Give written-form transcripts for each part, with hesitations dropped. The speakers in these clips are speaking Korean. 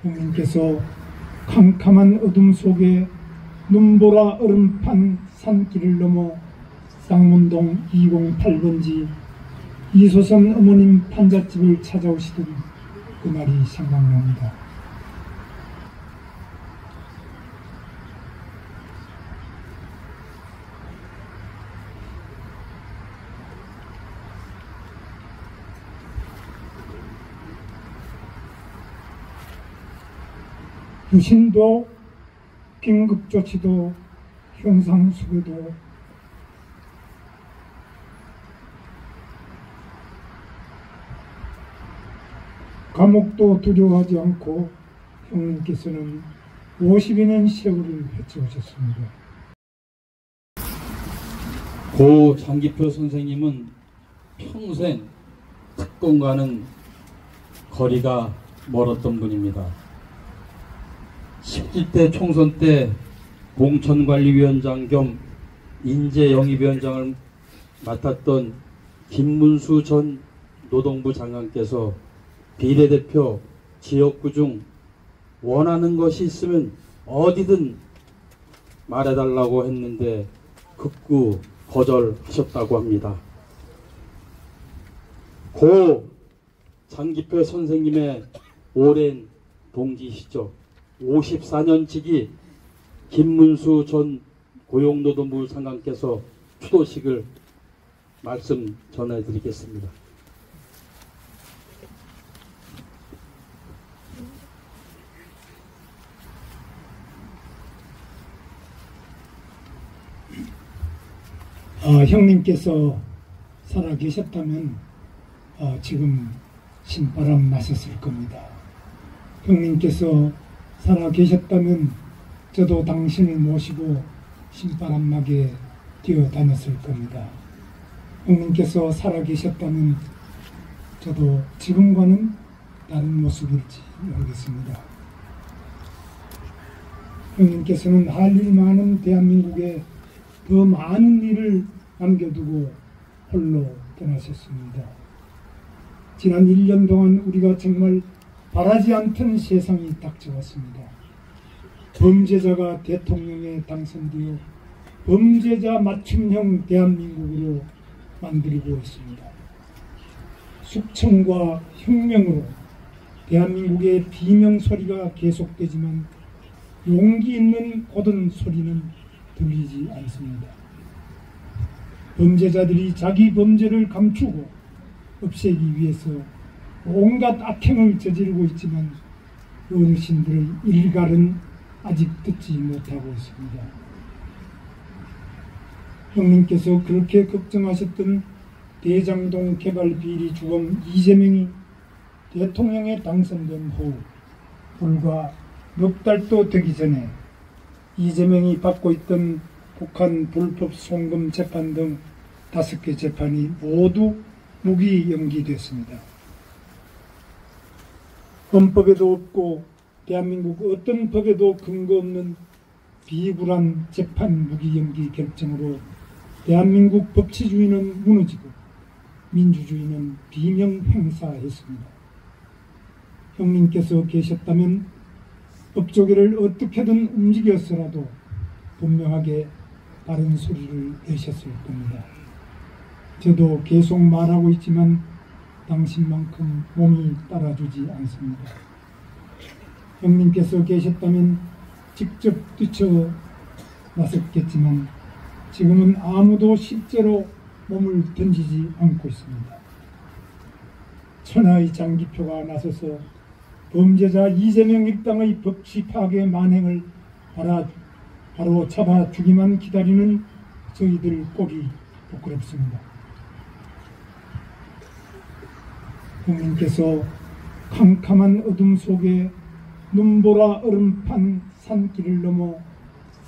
형님께서 캄캄한 어둠 속에 눈보라 얼음판 산길을 넘어 쌍문동 208번지 이소선 어머님 판잣집을 찾아오시던 그날이 생각납니다. 유신도 긴급조치도 형상수배도 감옥도 두려워하지 않고 형님께서는 50여 년 세월을 헤쳐오셨습니다. 고 장기표 선생님은 평생 특검과는 거리가 멀었던 분입니다. 17대 총선 때 공천관리위원장 겸 인재영입위원장을 맡았던 김문수 전 노동부 장관께서 비례대표 지역구 중 원하는 것이 있으면 어디든 말해달라고 했는데 극구 거절하셨다고 합니다. 고 장기표 선생님의 오랜 동기시죠. 54년 지기 김문수 전 고용노동부 장관께서 추도식을 말씀 전해드리겠습니다. 형님께서 살아계셨다면 지금 신바람 나셨을 겁니다. 형님께서 살아계셨다면 저도 당신을 모시고 신바람막에 뛰어다녔을 겁니다. 형님께서 살아계셨다면 저도 지금과는 다른 모습일지 모르겠습니다. 형님께서는 할 일 많은 대한민국에 더 많은 일을 남겨두고 홀로 떠나셨습니다. 지난 1년 동안 우리가 정말 바라지 않던 세상이 닥쳐왔습니다. 범죄자가 대통령에 당선되어 범죄자 맞춤형 대한민국으로 만들고 있습니다. 숙청과 혁명으로 대한민국의 비명 소리가 계속되지만 용기 있는 고든 소리는 들리지 않습니다. 범죄자들이 자기 범죄를 감추고 없애기 위해서 온갖 악행을 저지르고 있지만 어르신들의 일갈은 아직 듣지 못하고 있습니다. 형님께서 그렇게 걱정하셨던 대장동 개발 비리 주범 이재명이 대통령에 당선된 후 불과 몇 달도 되기 전에 이재명이 받고 있던 북한 불법 송금 재판 등 5개 재판이 모두 무기 연기됐습니다. 헌법에도 없고 대한민국 어떤 법에도 근거 없는 비굴한 재판 무기 연기 결정으로 대한민국 법치주의는 무너지고 민주주의는 비명행사했습니다. 형님께서 계셨다면 법조계를 어떻게든 움직여서라도 분명하게 바른 소리를 내셨을 겁니다. 저도 계속 말하고 있지만 당신만큼 몸이 따라주지 않습니다. 형님께서 계셨다면 직접 뛰쳐나섰겠지만 지금은 아무도 실제로 몸을 던지지 않고 있습니다. 천하의 장기표가 나서서 범죄자 이재명 일당의 법치 파괴 만행을 바로 잡아주기만 기다리는 저희들 꼴이 부끄럽습니다. 형님께서 캄캄한 어둠 속에 눈보라 얼음판 산길을 넘어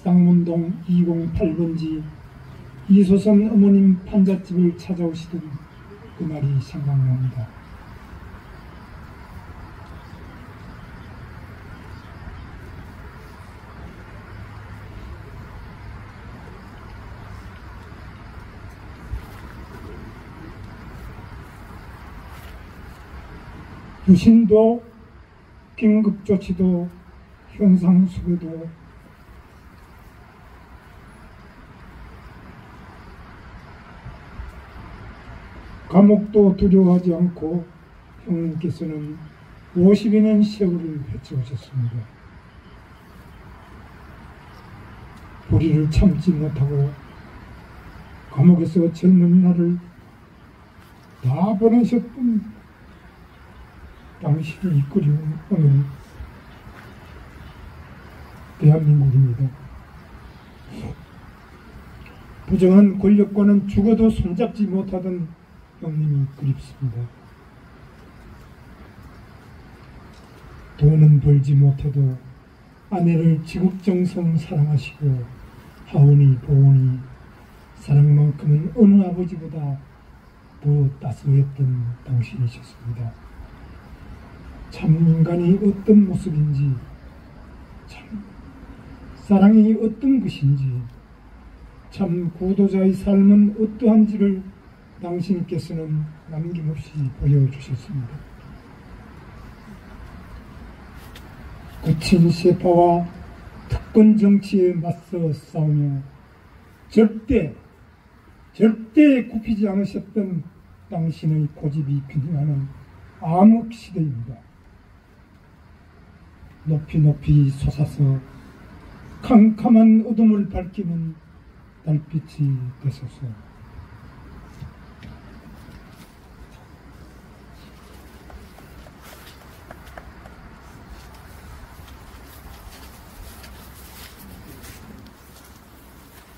쌍문동 208번지 이소선 어머님 판잣집을 찾아오시던 그날이 생각납니다. 유신도 긴급조치도 현상수배도 감옥도 두려워하지 않고 형님께서는 50여 세월을 헤쳐오셨습니다. 불의를 참지 못하고 감옥에서 젊은 날을 다 보내셨던 당신이 이끌어온 오늘 대한민국입니다. 부정한 권력과는 죽어도 손잡지 못하던 형님이 그립습니다. 돈은 벌지 못해도 아내를 지극정성 사랑하시고 하오니 보오니 사랑만큼은 어느 아버지보다 더 따스했던 당신이셨습니다. 참 인간이 어떤 모습인지, 참 사랑이 어떤 것인지, 참 구도자의 삶은 어떠한지를 당신께서는 남김없이 보여주셨습니다. 거친 세파와 특권 정치에 맞서 싸우며 절대 굽히지 않으셨던 당신의 고집이 빛나는 암흑시대입니다. 높이 높이 솟아서 캄캄한 어둠을 밝히는 달빛이 되소서.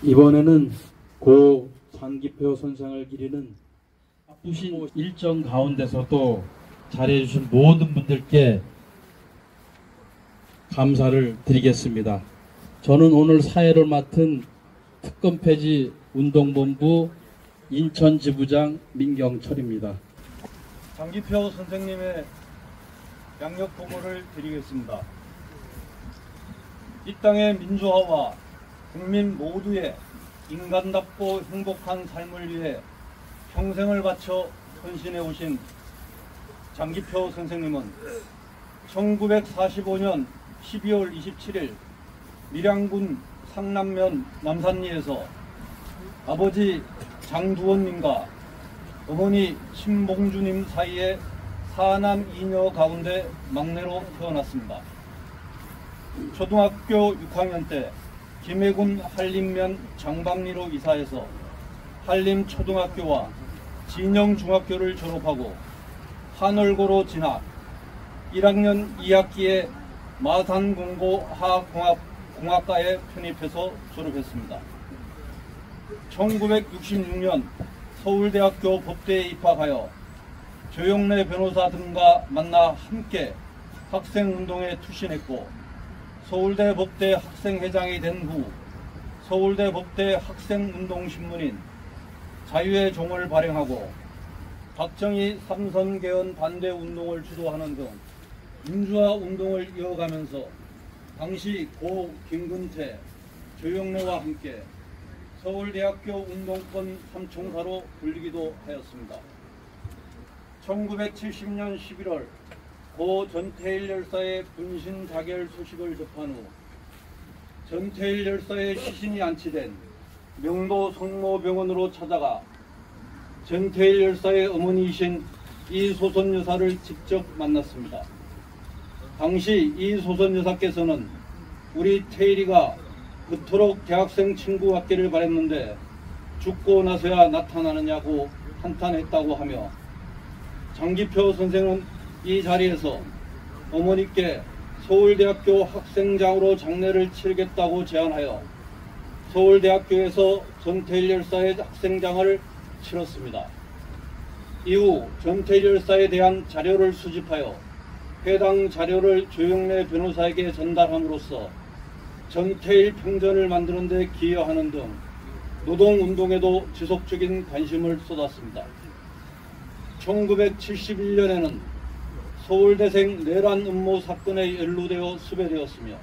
이번에는 고 장기표 선생을 기리는 바쁘신 일정 가운데서도 잘해주신 모든 분들께 감사를 드리겠습니다. 저는 오늘 사회를 맡은 특검 폐지 운동본부 인천지부장 민경철입니다. 장기표 선생님의 양력 보고를 드리겠습니다. 이 땅의 민주화와 국민 모두의 인간답고 행복한 삶을 위해 평생을 바쳐 헌신해 오신 장기표 선생님은 1945년 12월 27일 밀양군 상남면 남산리에서 아버지 장두원님과 어머니 신봉주님 사이에 4남 2녀 가운데 막내로 태어났습니다. 초등학교 6학년 때 김해군 한림면 장방리로 이사해서 한림초등학교와 진영중학교를 졸업하고 한월고로 진학, 1학년 2학기에 마산공고 화학공학과에 편입해서 졸업했습니다. 1966년 서울대학교 법대에 입학하여 조영래 변호사 등과 만나 함께 학생운동에 투신했고 서울대 법대 학생회장이 된 후 서울대 법대 학생운동신문인 자유의 종을 발행하고 박정희 삼선개헌 반대운동을 주도하는 등 민주화 운동을 이어가면서 당시 고 김근태, 조영래와 함께 서울대학교 운동권 삼총사로 불리기도 하였습니다. 1970년 11월 고 전태일 열사의 분신 자결 소식을 접한 후 전태일 열사의 시신이 안치된 명도 성모병원으로 찾아가 전태일 열사의 어머니이신 이소선 여사를 직접 만났습니다. 당시 이소선 여사께서는 우리 태일이가 그토록 대학생 친구 같기를 바랬는데 죽고 나서야 나타나느냐고 한탄했다고 하며 장기표 선생은 이 자리에서 어머니께 서울대학교 학생장으로 장례를 치르겠다고 제안하여 서울대학교에서 전태일 열사의 학생장을 치렀습니다. 이후 전태일 열사에 대한 자료를 수집하여 해당 자료를 조영래 변호사에게 전달함으로써 전태일 평전을 만드는 데 기여하는 등 노동운동에도 지속적인 관심을 쏟았습니다. 1971년에는 서울대생 내란 음모 사건에 연루되어 수배되었으며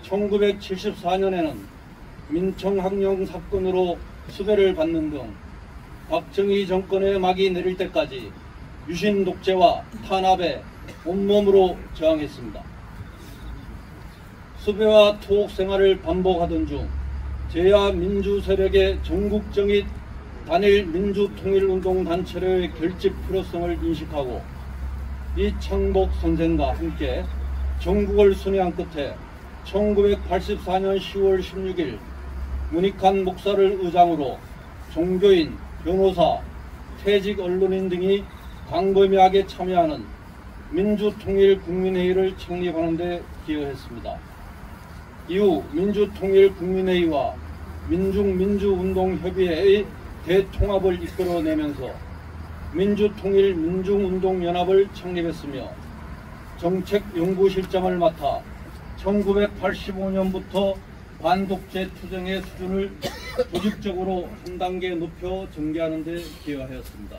1974년에는 민청학령 사건으로 수배를 받는 등 박정희 정권의 막이 내릴 때까지 유신 독재와 탄압에 온몸으로 저항했습니다. 수배와 투옥 생활을 반복하던 중 제야 민주 세력의 전국적인 단일 민주통일운동 단체로의 결집 필요성을 인식하고 이창복 선생과 함께 전국을 순회한 끝에 1984년 10월 16일 문익환 목사를 의장으로 종교인, 변호사, 퇴직 언론인 등이 광범위하게 참여하는 민주통일국민회의를 창립하는 데 기여했습니다. 이후 민주통일국민회의와 민중민주운동협의회의 대통합을 이끌어내면서 민주통일민중운동연합을 창립했으며 정책연구실장을 맡아 1985년부터 반독재 투쟁의 수준을 조직적으로 한 단계 높여 전개하는 데 기여하였습니다.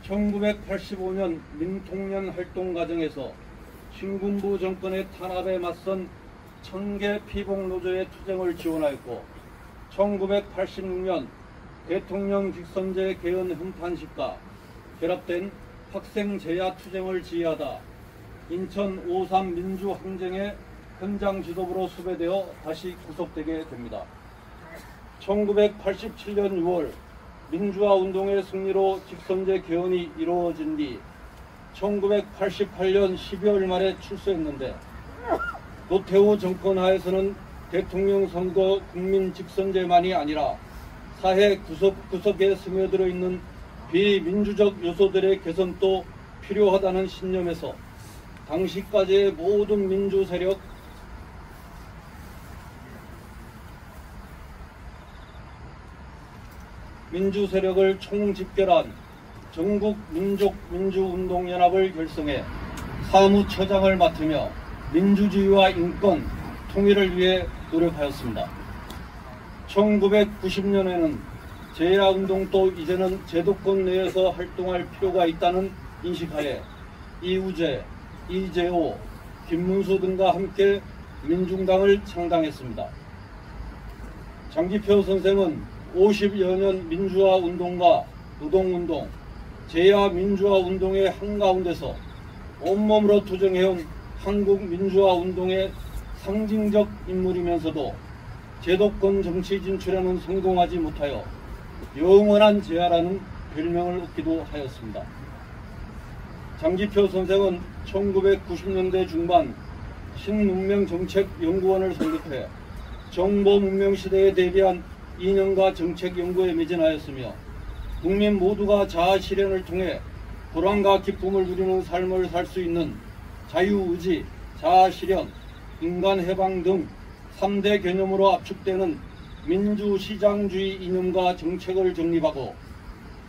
1985년 민통년 활동 과정에서 신군부 정권의 탄압에 맞선 청계 피복노조의 투쟁을 지원하였고 1986년 대통령 직선제 개헌 hun판식과 결합된 학생 제야 투쟁을 지휘하다 인천 5.3 민주항쟁의 현장 지도부로 수배되어 다시 구속되게 됩니다. 1987년 6월 민주화 운동의 승리로 직선제 개헌이 이루어진 뒤 1988년 12월 말에 출소했는데 노태우 정권 하에서는 대통령 선거 국민 직선제만이 아니라 사회 구석구석에 스며들어 있는 비민주적 요소들의 개선도 필요하다는 신념에서 당시까지의 모든 민주 세력을 총집결한 전국 민족민주운동연합을 결성해 사무처장을 맡으며 민주주의와 인권, 통일을 위해 노력하였습니다. 1990년에는 제야운동도 이제는 제도권 내에서 활동할 필요가 있다는 인식하에 이우재, 이재호, 김문수 등과 함께 민중당을 창당했습니다. 장기표 선생은 50여 년 민주화 운동과 노동운동, 제야 민주화 운동의 한가운데서 온몸으로 투쟁해온 한국 민주화 운동의 상징적 인물이면서도 제도권 정치 진출에는 성공하지 못하여 영원한 제야라는 별명을 얻기도 하였습니다. 장기표 선생은 1990년대 중반 신문명정책연구원을 설립해 정보문명 시대에 대비한 이념과 정책 연구에 매진하였으며 국민 모두가 자아 실현을 통해 불안과 기쁨을 누리는 삶을 살 수 있는 자유의지, 자아 실현, 인간 해방 등 3대 개념으로 압축되는 민주시장주의 이념과 정책을 정립하고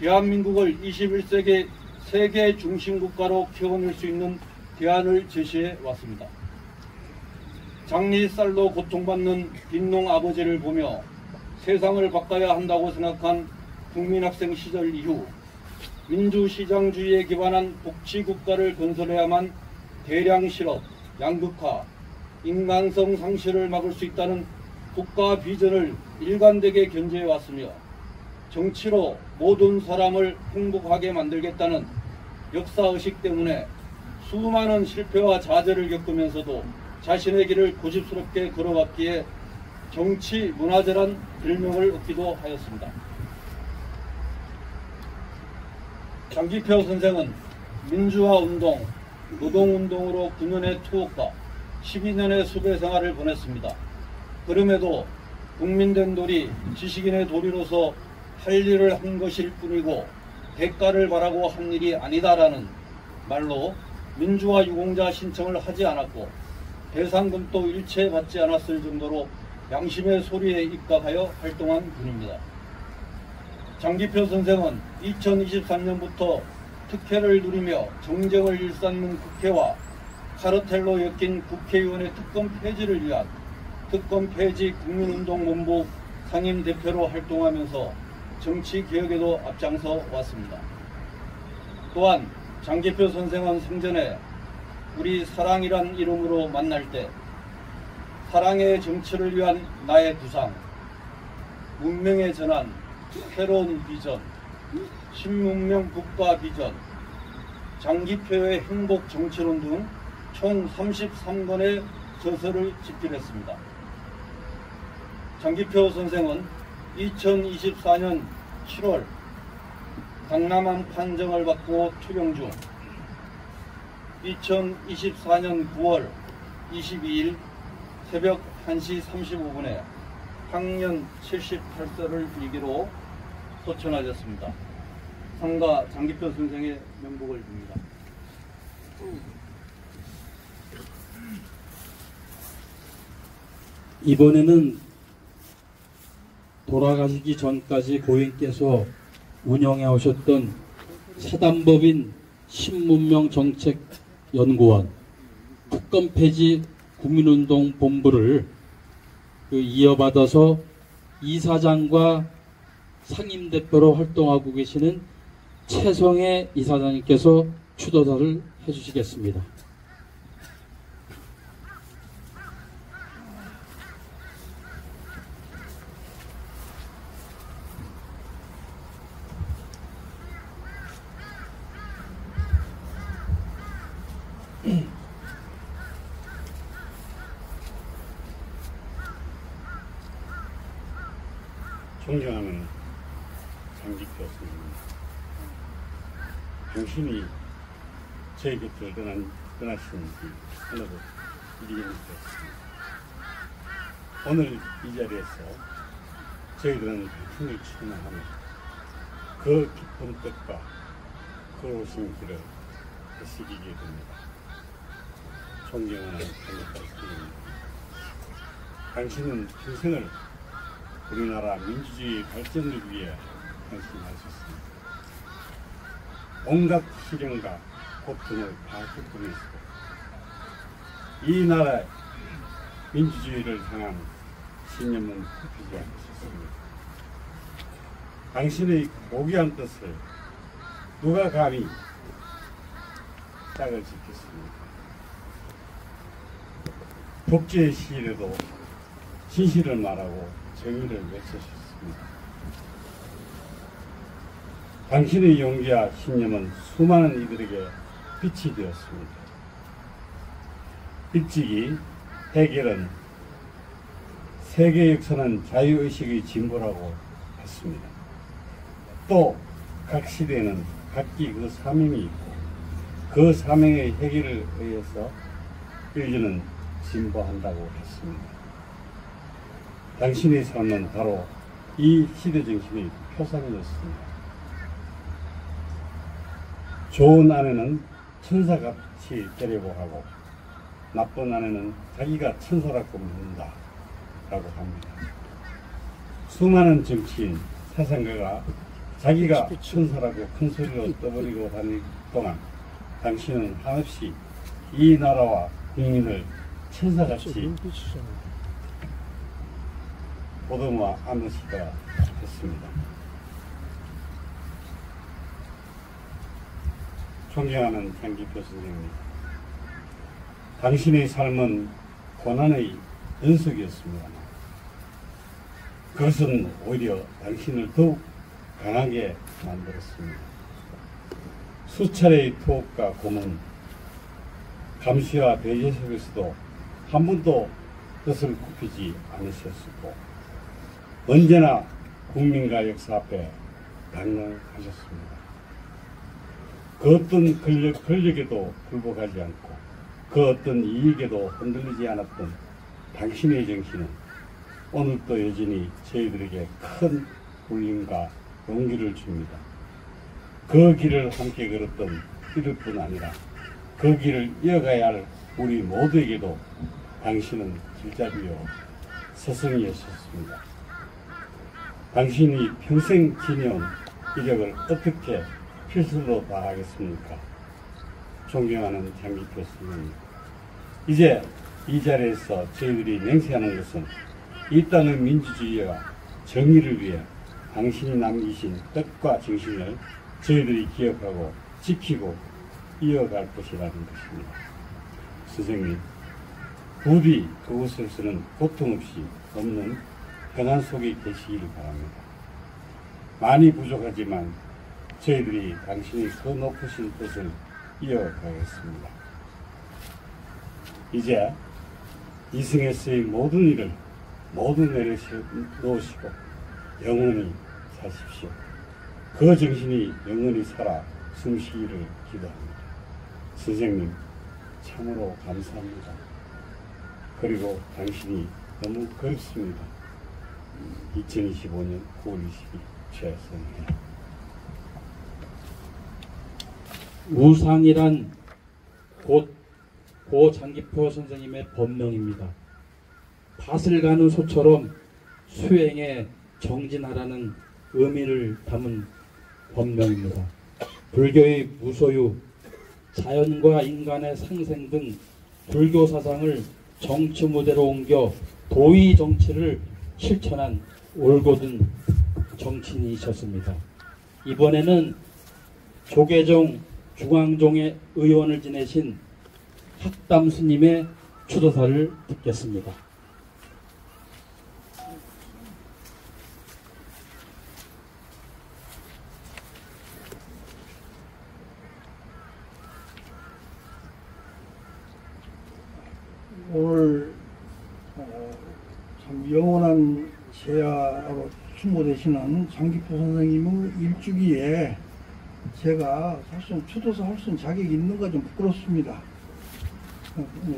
대한민국을 21세기 세계 중심국가로 키워낼 수 있는 대안을 제시해 왔습니다. 장리쌀로 고통받는 빈농 아버지를 보며 세상을 바꿔야 한다고 생각한 국민학생 시절 이후 민주시장주의에 기반한 복지국가를 건설해야만 대량 실업, 양극화, 인간성 상실을 막을 수 있다는 국가 비전을 일관되게 견지해 왔으며 정치로 모든 사람을 행복하게 만들겠다는 역사의식 때문에 수많은 실패와 좌절을 겪으면서도 자신의 길을 고집스럽게 걸어갔기에 정치 문화재란 별명을 얻기도 하였습니다. 장기표 선생은 민주화 운동, 노동운동으로 9년의 투옥과 12년의 수배 생활을 보냈습니다. 그럼에도 국민된 도리, 지식인의 도리로서 할 일을 한 것일 뿐이고 대가를 바라고 한 일이 아니다라는 말로 민주화 유공자 신청을 하지 않았고 배상금도 일체 받지 않았을 정도로 양심의 소리에 입각하여 활동한 분입니다. 장기표 선생은 2023년부터 특혜를 누리며 정쟁을 일삼는 국회와 카르텔로 엮인 국회의원의 특검 폐지를 위한 특검 폐지 국민운동본부 상임대표로 활동하면서 정치개혁에도 앞장서 왔습니다. 또한 장기표 선생은 생전에 우리 사랑이란 이름으로 만날 때 사랑의 정치를 위한 나의 구상, 문명의 전환, 새로운 비전, 신문명 국가 비전, 장기표의 행복 정치론 등 총 33권의 저서를 집필했습니다. 장기표 선생은 2024년 7월 강남항 판정을 받고 투병 중 2024년 9월 22일 새벽 1시 35분에 향년 78세를 일기로 소천하셨습니다. 상가 장기표 선생의 명복을 빕니다. 이번에는 돌아가시기 전까지 고인께서 운영해 오셨던 사단법인 신문명정책연구원 특검 폐지 국민운동 본부를 이어받아서 이사장과 상임대표로 활동하고 계시는 최성애 이사장님께서 추도사를 해주시겠습니다. 존경하는 장기표 선생님, 당신이 저희 곁을 떠나신 지 하나도 일이 되었습니다. 오늘 이 자리에서 저희들은 당신을 추모하며 그 깊은 뜻과 걸어오신 길을 되새기게 됩니다. 존경하는 장기표 선생님, 당신은 평생을 우리나라 민주주의 발전을 위해 헌신하셨습니다. 온갖 시련과 고통을 다 겪으면서도 이 나라의 민주주의를 향한 신념은 굽히지 않으셨습니다. 당신의 고귀한 뜻을 누가 감히 짝을 지켰습니까? 독재의 시일에도 진실을 말하고 정의를 외치셨습니다. 당신의 용기와 신념은 수많은 이들에게 빛이 되었습니다. 일찍이 해겔은 세계 역사는 자유의식의 진보라고 했습니다. 또 각 시대에는 각기 그 사명이 있고 그 사명의 해결에 의해서 인류는 진보한다고 했습니다. 당신의 삶은 바로 이 시대 정신의 표상이었습니다. 좋은 아내는 천사같이 되려고 하고 나쁜 아내는 자기가 천사라고 믿는다 라고 합니다. 수많은 정치인, 사상가가 자기가 천사라고 큰 소리로 떠버리고 다닐 동안 당신은 한없이 이 나라와 국민을 천사같이 보듬어 안으시다 했습니다. 존경하는 장기표 선생님, 당신의 삶은 고난의 연속이었습니다. 그것은 오히려 당신을 더욱 강하게 만들었습니다. 수차례의 투옥과 고문, 감시와 배제 속에서도 한 번도 뜻을 굽히지 않으셨고 언제나 국민과 역사 앞에 강건하셨습니다. 그 어떤 권력에도 굴복하지 않고 그 어떤 이익에도 흔들리지 않았던 당신의 정신은 오늘도 여전히 저희들에게 큰 울림과 용기를 줍니다. 그 길을 함께 걸었던 이들뿐 아니라 그 길을 이어가야 할 우리 모두에게도 당신은 길잡이요 스승이었습니다. 당신이 평생 지녀온 이력을 어떻게 필수로 다하겠습니까? 존경하는 장기표 선생님, 이제 이 자리에서 저희들이 맹세하는 것은 이 땅의 민주주의와 정의를 위해 당신이 남기신 뜻과 정신을 저희들이 기억하고 지키고 이어갈 것이라는 것입니다. 선생님, 부디 그곳에서는 고통 없이 없는 평안 속에 계시기를 바랍니다. 많이 부족하지만 저희들이 당신이 그 높으신 뜻을 이어가겠습니다. 이제 이승에서의 모든 일을 모두 내려놓으시고 영원히 사십시오. 그 정신이 영원히 살아 숨쉬기를 기도합니다. 선생님 참으로 감사합니다. 그리고 당신이 너무 그립습니다. 2025년 9월 20일 최선희. 우상이란 곧 고 장기표 선생님의 법명입니다. 밭을 가는 소처럼 수행에 정진하라는 의미를 담은 법명입니다. 불교의 무소유, 자연과 인간의 상생 등 불교 사상을 정치 무대로 옮겨 도의 정치를 실천한 올곧은 정치인이셨습니다. 이번에는 조계종 중앙종의 의원을 지내신 학담 스님의 추도사를 듣겠습니다. 오늘 참 영원한 제야로 추모되시는 장기표 선생님의 일주기에 제가 사실 추도사 할 수 있는 자격이 있는가 좀 부끄럽습니다.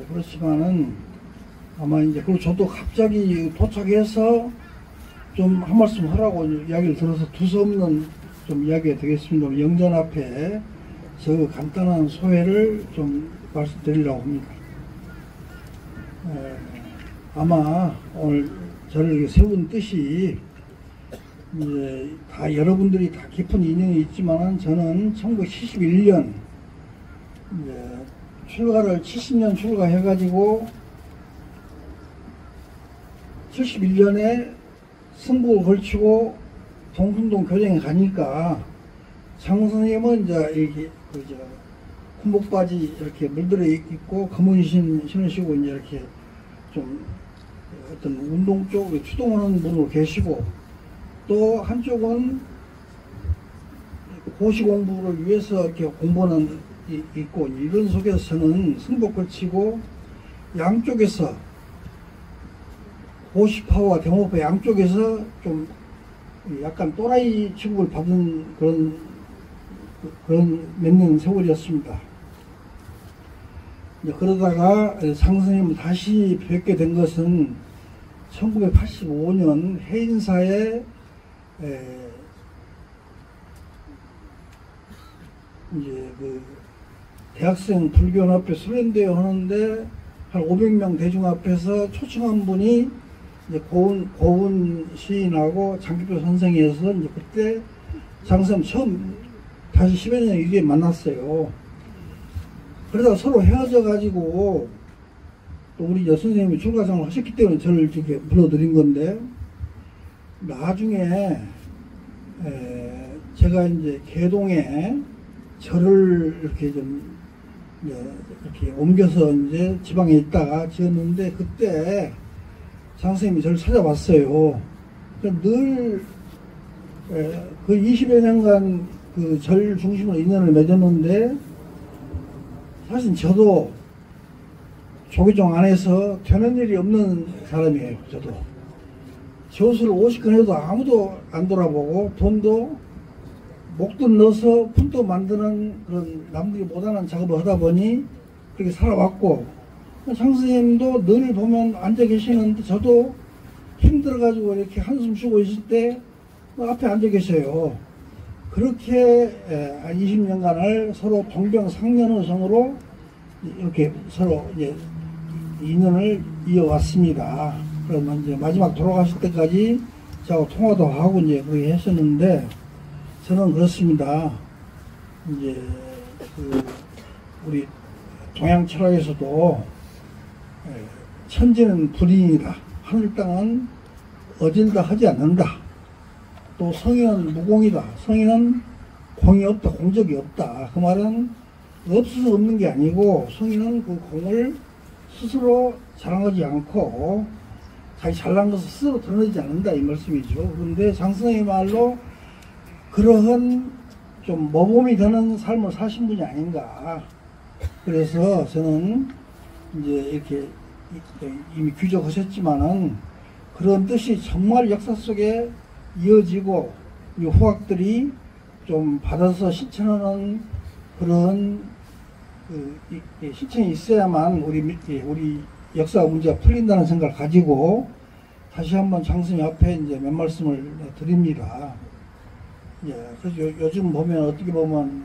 그렇지만은 아마 이제 그리고 저도 갑자기 도착해서 좀 한 말씀 하라고 이야기를 들어서 두서없는 좀 이야기가 되겠습니다. 영전 앞에 저 간단한 소회를 좀 말씀드리려고 합니다. 아마 오늘 저를 세운 뜻이 이제 다 여러분들이 다 깊은 인연이 있지만은 저는 1971년 이제 출가를 70년 출가해가지고 71년에 승복을 걸치고 동순동 교정에 가니까 장선생님은 이제 이렇게 군복바지 이렇게 물들어 입고 검은신 신으시고 이제 이렇게 좀 어떤 운동 쪽 추동하는 분으로 계시고 또 한쪽은 고시 공부를 위해서 이렇게 공부하는 있고 이런 속에서 저는 승복 걸치고 양쪽에서 고시파와 대모파 양쪽에서 좀 약간 또라이 취급을 받은 그런 몇 년 세월이었습니다. 그러다가 상선생님을 다시 뵙게 된 것은 1985년 해인사에 이제 그 대학생 불교연합회 수련대회 하는데 한 500명 대중 앞에서 초청한 분이 이제 고은 시인하고 장기표 선생이어서 이제 그때 장선 처음 다시 10여 년 이후에 만났어요. 그러다가 서로 헤어져 가지고 또 우리 여선생님이 출가상을 하셨기 때문에 저를 이렇게 불러드린 건데 나중에 제가 이제 개동에 절을 이렇게 좀 이렇게 옮겨서 이제 지방에 있다가 지었는데 그때 장선생님이 저를 찾아왔어요. 늘 그 20여 년간 그 절 중심으로 인연을 맺었는데 사실 저도 조계종 안에서 되는 일이 없는 사람이에요. 저도 저수를 50건 해도 아무도 안 돌아보고 돈도 목돈 넣어서 품도 만드는 그런 남들이 못하는 작업을 하다 보니 그렇게 살아왔고 장선생님도 늘 보면 앉아 계시는데 저도 힘들어가지고 이렇게 한숨 쉬고 있을 때 앞에 앉아 계셔요. 그렇게 20년간을 서로 동병상련의성으로 이렇게 서로 이제 인연을 이어왔습니다. 그러면 이제 마지막 돌아가실 때까지 저하고 통화도 하고 이제 그렇게 했었는데 저는 그렇습니다. 이제 그 우리 동양 철학에서도 천지는 불인이다. 하늘 땅은 어질다 하지 않는다. 또 성인은 무공이다. 성인은 공이 없다. 공적이 없다. 그 말은 없어서 없는 게 아니고 성인은 그 공을 스스로 자랑하지 않고 자기 잘난 것을 스스로 드러내지 않는다 이 말씀이죠. 그런데 장선생의 말로 그러한 좀 모범이 되는 삶을 사신 분이 아닌가. 그래서 저는 이제 이렇게 이미 귀족하셨지만은 그런 뜻이 정말 역사 속에 이어지고 이 후학들이 좀 받아서 실천하는 그런 실천이 있어야만 우리 역사 문제가 풀린다는 생각을 가지고 다시 한번 장스님 앞에 이제 몇 말씀을 드립니다. 그래서 요즘 보면 어떻게 보면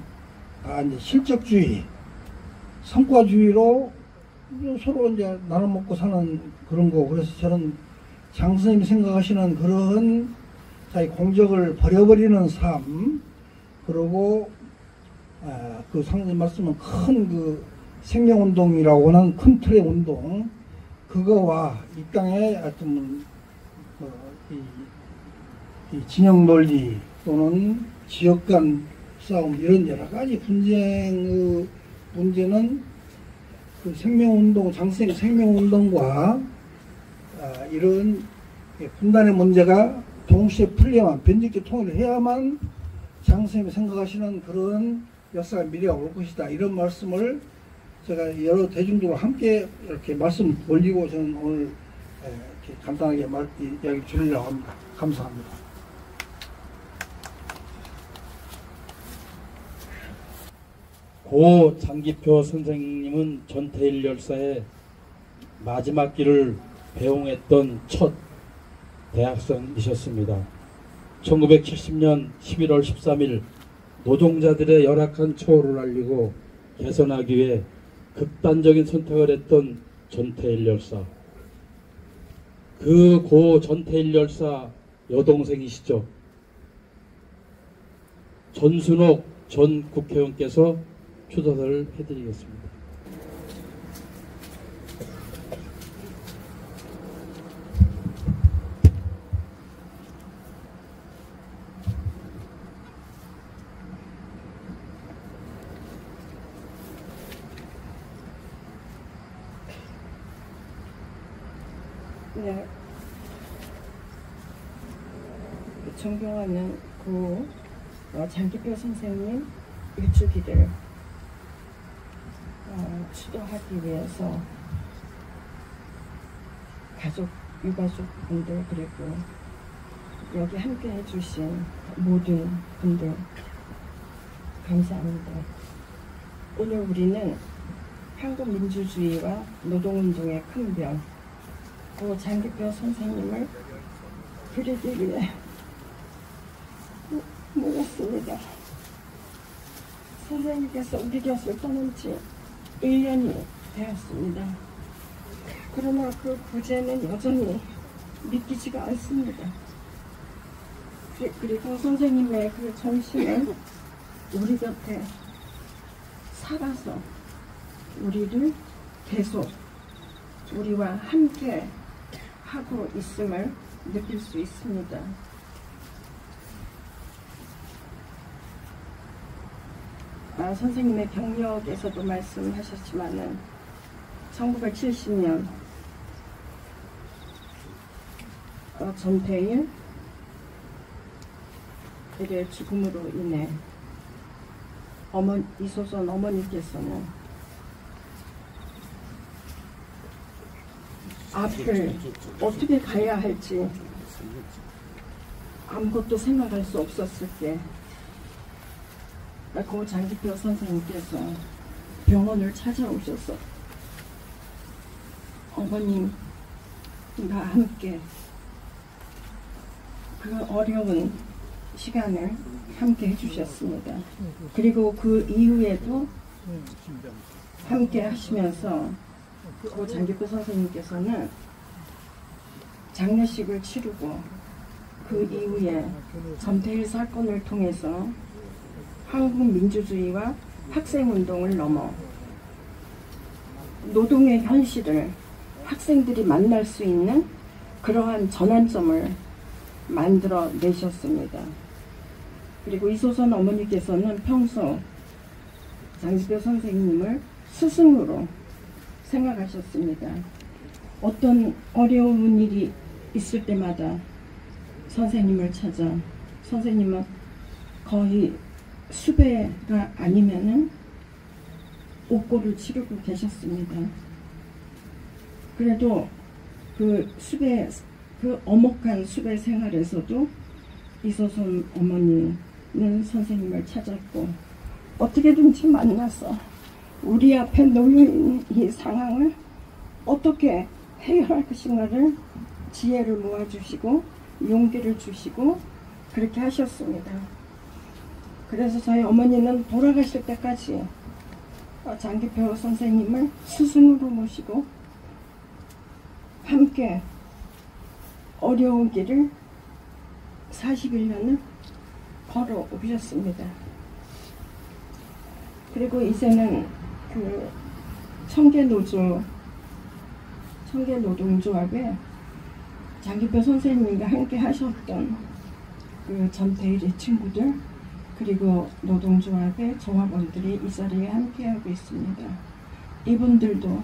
다 이제 실적주의, 성과주의로 서로 이제 나눠 먹고 사는 그런 거. 그래서 저는 장스님이 생각하시는 그런 자기 공적을 버려버리는 삶, 그리고 그 상님 말씀은 큰 그 생명운동이라고 하는 큰 틀의 운동, 그거와 이 땅에 하여튼 이 진영 논리 또는 지역 간 싸움 이런 여러 가지 분쟁의 문제는 그 생명운동, 장생 생명운동과 이런 분단의 문제가 동시에 풀려야만, 변칙적 통일을 해야만 장생님이 생각하시는 그런 역사가 미래가 올 것이다. 이런 말씀을 제가 여러 대중들과 함께 이렇게 말씀 올리고 저는 오늘 이렇게 간단하게 이야기 드리려고 합니다. 감사합니다. 고 장기표 선생님은 전태일 열사의 마지막 길을 배웅했던 첫 대학생이셨습니다. 1970년 11월 13일 노동자들의 열악한 처우를 알리고 개선하기 위해 극단적인 선택을 했던 전태일 열사. 그 고 전태일 열사 여동생이시죠. 전순옥 전 국회의원께서 추도사를 해드리겠습니다. 네. 존경하는 고 장기표 선생님 일주기를 추도하기 위해서 유가족분들 그리고 여기 함께 해주신 모든 분들 감사합니다. 오늘 우리는 한국 민주주의와 노동운동의 큰 별, 고 장기표 선생님을 그리기 위해 모였습니다. 선생님께서 우리 곁을 떠난 지 1년이 되었습니다. 그러나 그 부재는 여전히 믿기지가 않습니다. 그리고 선생님의 그 정신은 우리 곁에 살아서 우리를 계속 우리와 함께 하고 있음을 느낄 수 있습니다. 선생님의 경력에서도 말씀하셨지만은 1970년 전태일의 죽음으로 인해 이소선 어머니께서는 앞을 어떻게 가야 할지 아무것도 생각할 수 없었을 때 고 장기표 선생님께서 병원을 찾아오셔서 어머님과 함께 그 어려운 시간을 함께 해주셨습니다. 그리고 그 이후에도 함께 하시면서 고 장기표 선생님께서는 장례식을 치르고 그 이후에 전태일 사건을 통해서 한국 민주주의와 학생운동을 넘어 노동의 현실을 학생들이 만날 수 있는 그러한 전환점을 만들어 내셨습니다. 그리고 이소선 어머니께서는 평소 장기표 선생님을 스승으로 생각하셨습니다. 어떤 어려운 일이 있을 때마다 선생님을 찾아 선생님은 거의 수배가 아니면은 옥고를 치르고 계셨습니다. 그래도 그 수배, 그 엄혹한 수배 생활에서도 이소선 어머니는 선생님을 찾았고 어떻게든지 만나서 우리 앞에 놓여있는 이 상황을 어떻게 해결할 것인가를 지혜를 모아주시고 용기를 주시고 그렇게 하셨습니다. 그래서 저희 어머니는 돌아가실 때까지 장기표 선생님을 스승으로 모시고 함께 어려운 길을 41년을 걸어오셨습니다. 그리고 이제는 그 청계노동조합에 장기표 선생님과 함께 하셨던 그 전태일의 친구들 그리고 노동조합의 조합원들이 이 자리에 함께하고 있습니다. 이분들도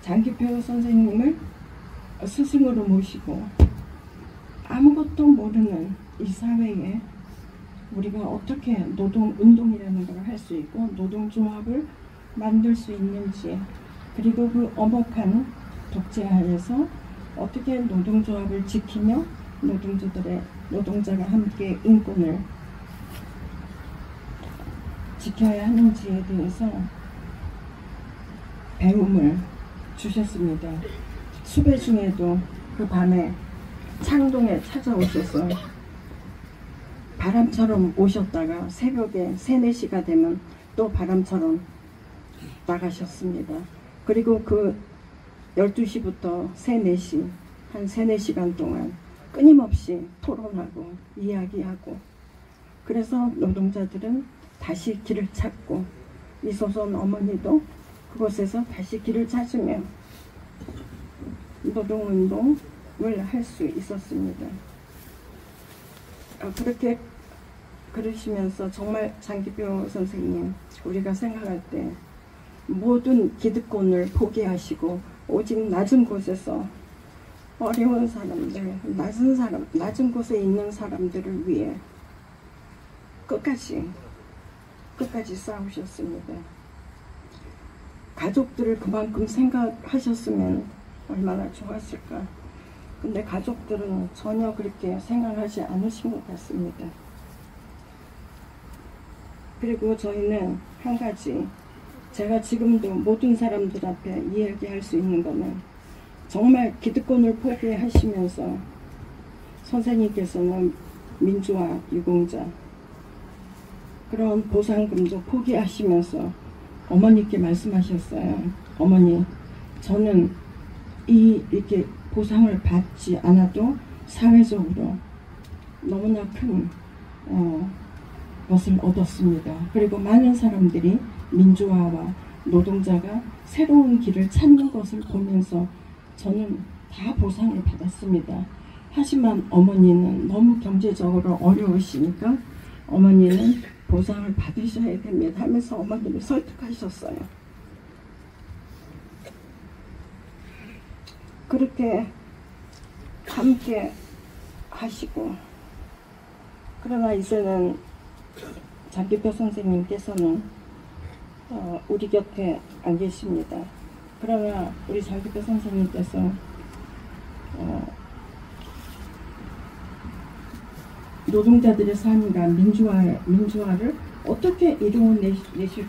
장기표 선생님을 스승으로 모시고 아무것도 모르는 이 사회에 우리가 어떻게 노동운동이라는 걸 할 수 있고 노동조합을 만들 수 있는지 그리고 그 엄혹한 독재하에서 어떻게 노동조합을 지키며 노동자가 함께 인권을 지켜야 하는지에 대해서 배움을 주셨습니다. 수배 중에도 그 밤에 창동에 찾아오셔서 바람처럼 오셨다가 새벽에 3, 4시가 되면 또 바람처럼 나가셨습니다. 그리고 그 12시부터 3, 4시 한 3, 4시간 동안 끊임없이 토론하고 이야기하고 그래서 노동자들은 다시 길을 찾고 이소선 어머니도 그곳에서 다시 길을 찾으며 노동운동을 할 수 있었습니다. 그렇게 그러시면서 정말 장기표 선생님 우리가 생각할 때 모든 기득권을 포기하시고 오직 낮은 곳에서 어려운 사람들, 낮은 곳에 있는 사람들을 위해 끝까지 싸우셨습니다. 가족들을 그만큼 생각하셨으면 얼마나 좋았을까. 근데 가족들은 전혀 그렇게 생각하지 않으신 것 같습니다. 그리고 저희는 한 가지 제가 지금도 모든 사람들 앞에 이야기할 수 있는 거는 정말 기득권을 포기하시면서 선생님께서는 민주화 유공자 그런 보상금도 포기하시면서 어머니께 말씀하셨어요. 어머니, 저는 이렇게 보상을 받지 않아도 사회적으로 너무나 큰 것을 얻었습니다. 그리고 많은 사람들이 민주화와 노동자가 새로운 길을 찾는 것을 보면서 저는 다 보상을 받았습니다. 하지만 어머니는 너무 경제적으로 어려우시니까 어머니는 보상을 받으셔야 됩니다 하면서 어머니를 설득하셨어요. 그렇게 함께 하시고 그러나 이제는 장기표 선생님께서는 우리 곁에 안 계십니다. 그러나 우리 장기표 선생님께서 노동자들의 삶과 민주화를 어떻게 이루어내실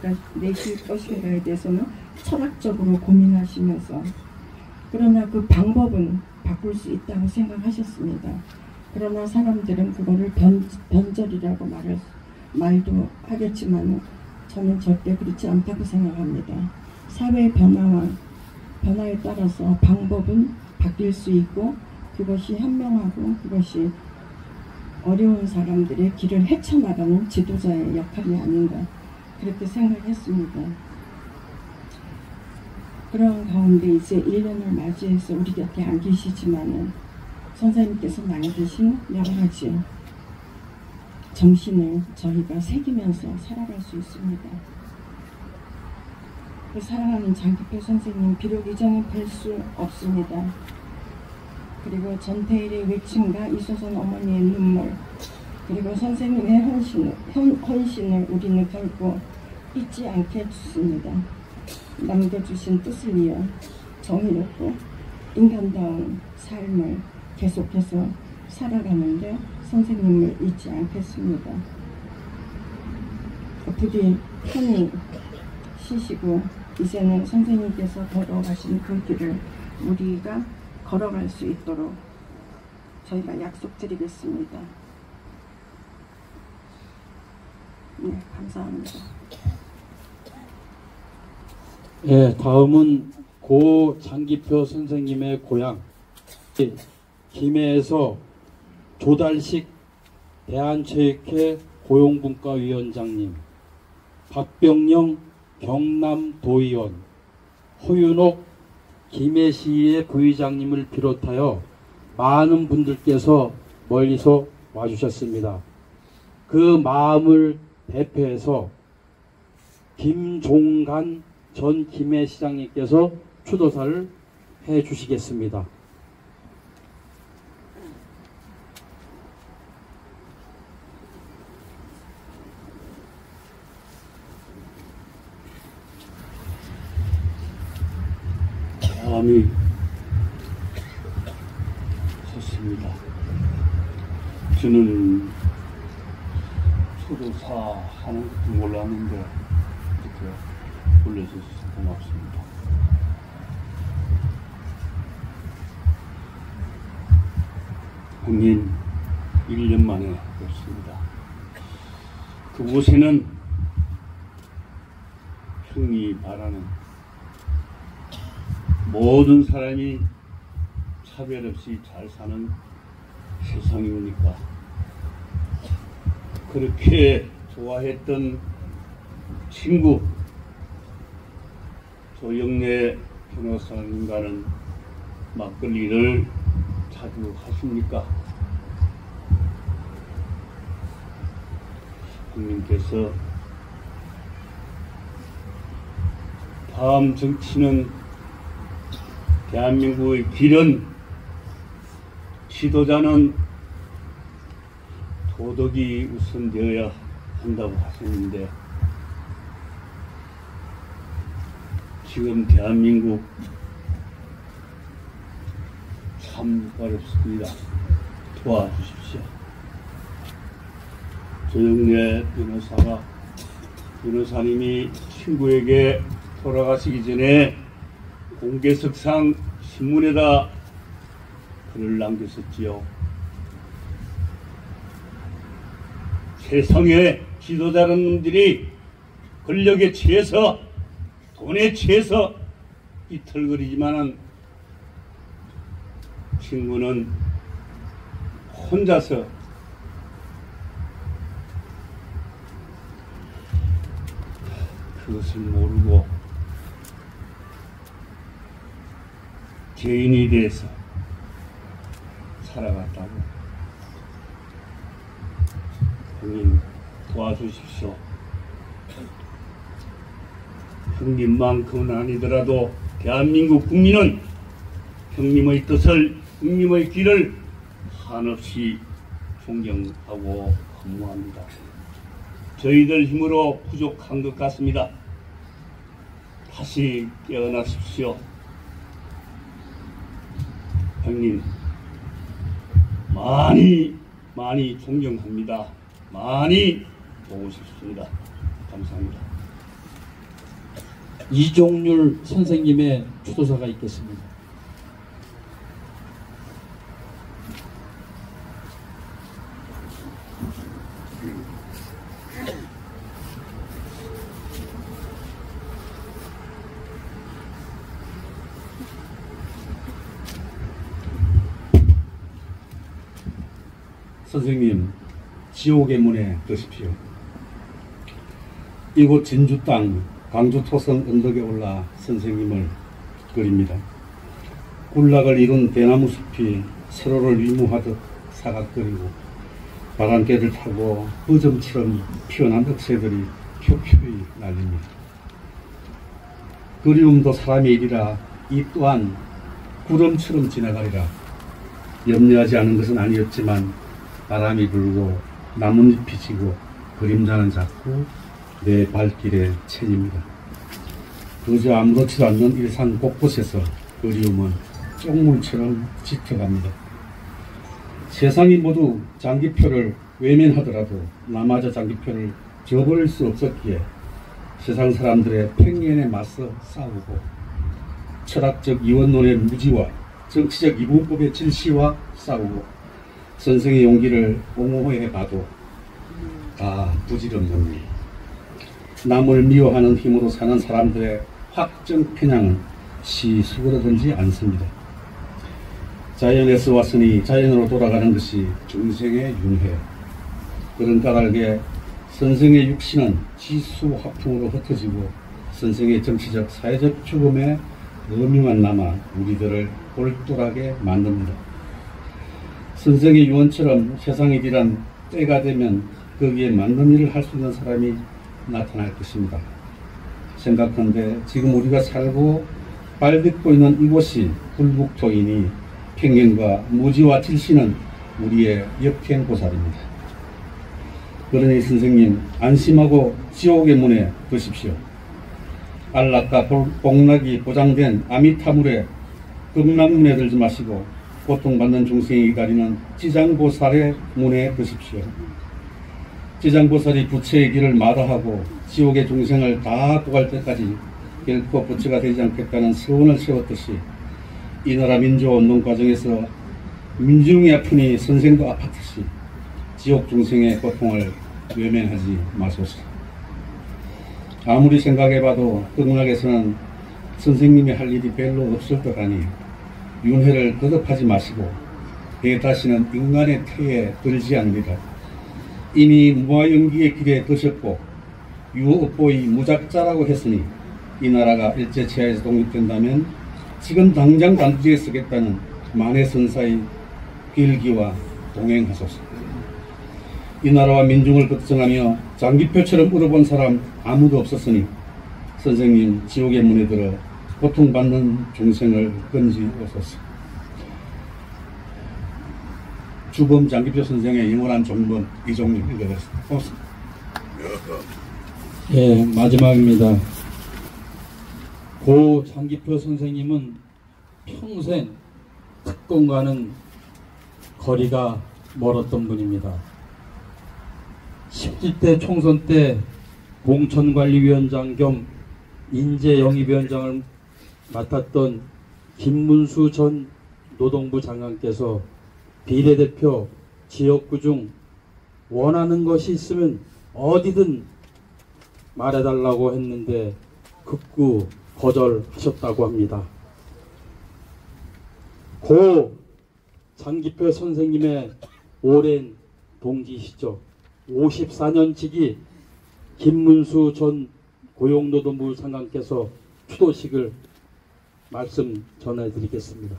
것인가에 대해서는 철학적으로 고민하시면서 그러나 그 방법은 바꿀 수 있다고 생각하셨습니다. 그러나 사람들은 그거를 변절이라고 말도 하겠지만 저는 절대 그렇지 않다고 생각합니다. 사회의 변화에 따라서 방법은 바뀔 수 있고 그것이 현명하고 그것이 어려운 사람들의 길을 헤쳐나가는 지도자의 역할이 아닌가 그렇게 생각했습니다. 그런 가운데 이제 1년을 맞이해서 우리 곁에 안 계시지만은 선생님께서 남기신 여러 가지 정신을 저희가 새기면서 살아갈 수 있습니다. 그 사랑하는 장기표 선생님 비록 이전에 뵐 수 없습니다. 그리고 전태일의 외침과 이소선 어머니의 눈물 그리고 선생님의 헌신을 우리는 결코 잊지 않겠습니다. 남겨주신 뜻을 이어 정의롭고 인간다운 삶을 계속해서 살아가는데 선생님을 잊지 않겠습니다. 부디 편히 쉬시고 이제는 선생님께서 걸어가신 그 길을 우리가 걸어갈 수 있도록 저희가 약속드리겠습니다. 네, 감사합니다. 예, 다음은 고 장기표 선생님의 고향 김해에서 조달식 대한체육회 고용분과위원장님, 박병영 경남도의원, 허윤옥 김해시의 부의장님을 비롯하여 많은 분들께서 멀리서 와주셨습니다. 그 마음을 대표해서 김종간 전 김해시장님께서 추도사를 해주시겠습니다. 마음이 섰습니다. 저는 추도사 하는 것도 몰랐는데 이렇게 불러주셔서 고맙습니다. 형님 1년 만에 뵙습니다. 그곳에는 형이 바라는 모든 사람이 차별 없이 잘 사는 세상이니까 그렇게 좋아했던 친구 조영래 변호사님과는 막걸리를 자주 하십니까? 형님께서 다음 정치는 대한민국의 길은 지도자는 도덕이 우선되어야 한다고 하셨는데 지금 대한민국 참 어렵습니다. 도와주십시오. 조영래 변호사님이 친구에게 돌아가시기 전에 공개석상 신문에다 글을 남겼었지요. 세상의 지도자는 놈들이 권력에 취해서 돈에 취해서 이틀거리지만은 친구는 혼자서 그것을 모르고 죄인이 돼서 살아갔다고. 형님 도와주십시오. 형님만큼은 아니더라도 대한민국 국민은 형님의 뜻을, 형님의 길을 한없이 존경하고 허무합니다. 저희들 힘으로 부족한 것 같습니다. 다시 깨어나십시오. 형님 많이 존경합니다. 많이 보고 싶습니다. 감사합니다. 이종률 선생님의 추도사가 있겠습니다. 선생님, 지옥의 문에 드십시오. 이곳 진주 땅 광주 토성 언덕에 올라 선생님을 그립니다. 군락을 이룬 대나무 숲이 서로를 위무하듯 사각거리고 바람개를 타고 버점처럼 피어난 억새들이 飄飄히 날립니다. 그리움도 사람의 일이라 이 또한 구름처럼 지나가리라. 염려하지 않은 것은 아니었지만 바람이 불고 나뭇잎이 지고 그림자는 작고 내 발길에 채입니다. 그저 아무렇지도 않는 일상 곳곳에서 그리움은 쪽물처럼 짙어갑니다. 세상이 모두 장기표를 외면하더라도 나마저 장기표를 저버릴 수 없었기에 세상 사람들의 편견에 맞서 싸우고 철학적 이원론의 무지와 정치적 이분법의 질시와 싸우고 선생의 용기를 옹호해봐도 다 부질없는 남을 미워하는 힘으로 사는 사람들의 확정 편향은 수그러들지 않습니다. 자연에서 왔으니 자연으로 돌아가는 것이 중생의 윤회. 그런 까닭에 선생의 육신은 지수화풍으로 흩어지고 선생의 정치적 사회적 죽음의 의미만 남아 우리들을 골똘하게 만듭니다. 선생의 유언처럼 세상의 길한 때가 되면 거기에 맞는 일을 할 수 있는 사람이 나타날 것입니다. 생각한데 지금 우리가 살고 발딛고 있는 이곳이 불국토이니 편견과 무지와 질시는 우리의 역행고살입니다. 그러니 선생님, 안심하고 지옥의 문에 드십시오. 안락과 복락이 보장된 아미타물에 극락문에 들지 마시고 고통받는 중생이 기다리는 지장보살의 문에 드십시오. 지장보살이 부처의 길을 마다하고 지옥의 중생을 다 구할 때까지 결코 부처가 되지 않겠다는 서원을 세웠듯이 이 나라 민주화운동 과정에서 민중이 아프니 선생도 아팠듯이 지옥 중생의 고통을 외면하지 마소서. 아무리 생각해봐도 극락에서는 선생님이 할 일이 별로 없을 것 하니 윤회를 거듭하지 마시고 다시는 인간의 태에 들지 않으리라. 이미 무아연기의 길에 드셨고 유업보이 무작자라고 했으니 이 나라가 일제치하에서 독립된다면 지금 당장 단두지에 쓰겠다는 만해선사의 빌기와 동행하소서. 이 나라와 민중을 걱정하며 장기표처럼 울어본 사람 아무도 없었으니 선생님 지옥의 문에 들어 고통받는 중생을 건지옵소서. 주범 장기표 선생의 영원한 존범 이종림 읽어드렸습니다. 고맙습니다. 예, 마지막입니다. 고 장기표 선생님은 평생 특공과는 거리가 멀었던 분입니다. 17대 총선 때 공천관리위원장 겸 인재영입위원장을 맡았던 김문수 전 노동부 장관께서 비례대표 지역구 중 원하는 것이 있으면 어디든 말해달라고 했는데 극구 거절하셨다고 합니다. 고 장기표 선생님의 오랜 동지시죠. 54년치기 김문수 전 고용노동부 장관께서 추도식을 말씀 전해드리겠습니다.